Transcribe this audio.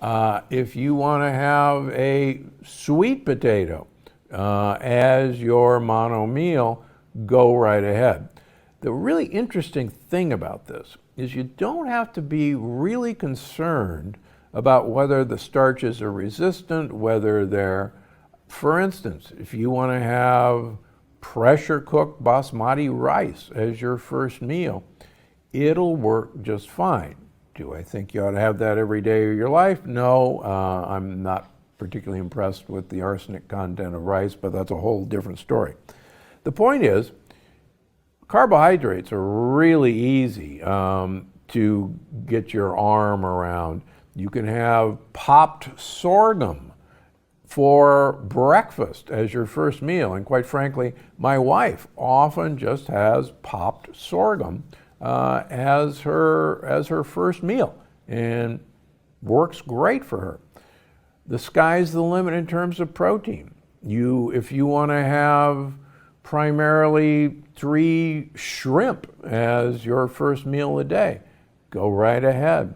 If you want to have a sweet potato as your mono meal, go right ahead. The really interesting thing about this is you don't have to be really concerned about whether the starches are resistant, whether they're, for instance, if you want to have pressure cooked basmati rice as your first meal, it'll work just fine. Do I think you ought to have that every day of your life? No, I'm not particularly impressed with the arsenic content of rice, but that's a whole different story. The point is, carbohydrates are really easy to get your arm around. You can have popped sorghum for breakfast as your first meal. And quite frankly, my wife often just has popped sorghum as her first meal, and works great for her. The sky's the limit in terms of protein. If you want to have primarily 3 shrimp as your first meal a day, go right ahead.